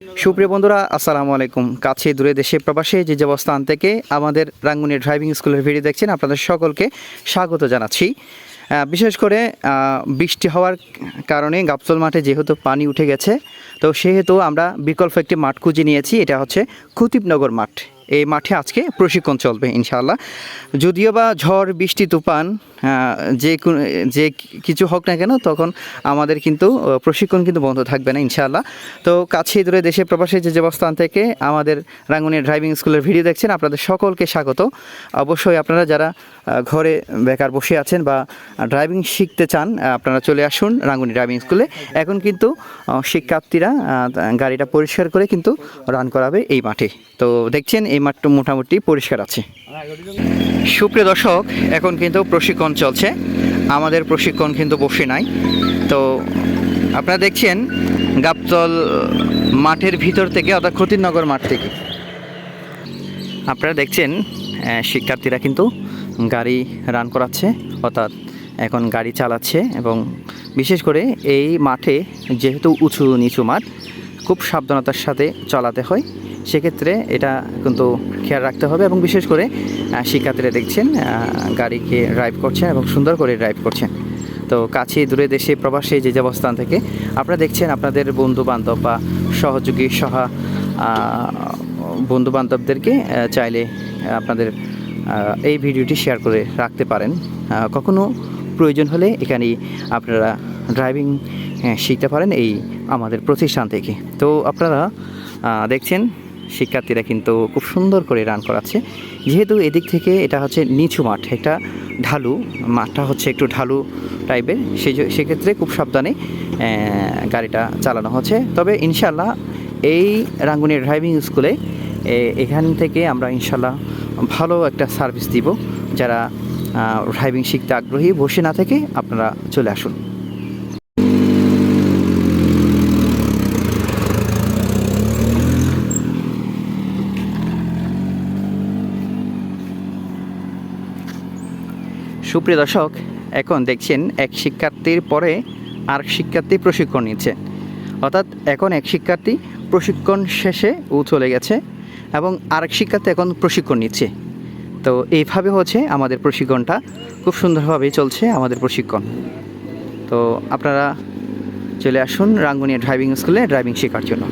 সুপ্রিয় বন্ধুরা, আসসালামু আলাইকুম। কাছে দূরে দেশে প্রবাসে যে অবস্থান থেকে আমাদের রাঙ্গুনিয়া ড্রাইভিং স্কুলের ভিডিও দেখছেন, আপনাদের সকলকে স্বাগত জানাচ্ছি। বিশেষ করে বৃষ্টি হওয়ার কারণে গাবতল মাঠে যেহেতু পানি উঠে গেছে, তো সেহেতু আমরা বিকল্প একটি মাঠ খুঁজে নিয়েছি। এটা হচ্ছে খতিবনগর মাঠ। এই মাঠে আজকে প্রশিক্ষণ চলবে ইনশাআল্লাহ। যদিও বা ঝড় বৃষ্টি তুফান যে কিছু হোক না কেন, তখন আমাদের কিন্তু প্রশিক্ষণ কিন্তু বন্ধ থাকবে না ইনশাআল্লাহ। তো কাছে দূরে দেশে প্রবাসে যে অবস্থান থেকে আমাদের রাঙ্গুনিয়া ড্রাইভিং স্কুলের ভিডিও দেখছেন, আপনাদের সকলকে স্বাগত। অবশ্যই আপনারা যারা ঘরে বেকার বসে আছেন বা ড্রাইভিং শিখতে চান, আপনারা চলে আসুন রাঙ্গুনিয়া ড্রাইভিং স্কুলে। এখন কিন্তু শিক্ষার্থীরা গাড়িটা পরিষ্কার করে কিন্তু রান করাবে এই মাঠে। তো দেখছেন এই মাঠটা মোটামুটি পরিষ্কার আছে। সুপ্রিয় দর্শক, এখন কিন্তু প্রশিক্ষণ চলছে। আমাদের প্রশিক্ষণ কিন্তু বসে নাই। তো আপনারা দেখছেন গাবতল মাঠের ভিতর থেকে, অর্থাৎ খতিবনগর মাঠ থেকে আপনারা দেখছেন শিক্ষার্থীরা কিন্তু গাড়ি রান করাচ্ছে, অর্থাৎ এখন গাড়ি চালাচ্ছে। এবং বিশেষ করে এই মাঠে যেহেতু উঁচু নিচু মাঠ, খুব সাবধানতার সাথে চালাতে হয়। সেক্ষেত্রে এটা কিন্তু খেয়াল রাখতে হবে। এবং বিশেষ করে শিক্ষার্থীরা দেখছেন গাড়িকে ড্রাইভ করছেন এবং সুন্দর করে ড্রাইভ করছেন। তো কাছে দূরে দেশে প্রবাসে যে অবস্থান থেকে আপনারা দেখছেন, আপনাদের বন্ধুবান্ধব বা সহযোগী বন্ধুবান্ধবদেরকে চাইলে আপনাদের এই ভিডিওটি শেয়ার করে রাখতে পারেন। কখনো প্রয়োজন হলে এখানেই আপনারা ড্রাইভিং শিখতে পারেন এই আমাদের প্রতিষ্ঠান থেকে। তো আপনারা দেখছেন শিক্ষার্থীরা কিন্তু খুব সুন্দর করে রান করাচ্ছে। যেহেতু এদিক থেকে এটা হচ্ছে নিচু মাঠ, একটা ঢালু মাঠটা হচ্ছে একটু ঢালু টাইপের, সেক্ষেত্রে খুব সাবধানে গাড়িটা চালানো হচ্ছে। তবে ইনশাল্লাহ এই রাঙ্গুনিয়া ড্রাইভিং স্কুলে এখান থেকে আমরা ইনশাল্লাহ ভালো একটা সার্ভিস দিব। যারা ড্রাইভিং শিখতে আগ্রহী, বসে না থেকে আপনারা চলে আসুন। সুপ্রিয় দর্শক, এখন দেখছেন এক শিক্ষার্থীর পরে আরেক শিক্ষার্থী প্রশিক্ষণ নিচ্ছে। অর্থাৎ এখন এক শিক্ষার্থী প্রশিক্ষণ শেষে চলে গেছে এবং আরেক শিক্ষার্থী এখন প্রশিক্ষণ নিচ্ছে। তো এইভাবে হচ্ছে আমাদের প্রশিক্ষণটা, খুব সুন্দরভাবেই চলছে আমাদের প্রশিক্ষণ। তো আপনারা চলে আসুন রাঙ্গুনিয়া ড্রাইভিং স্কুলে ড্রাইভিং শেখার জন্য।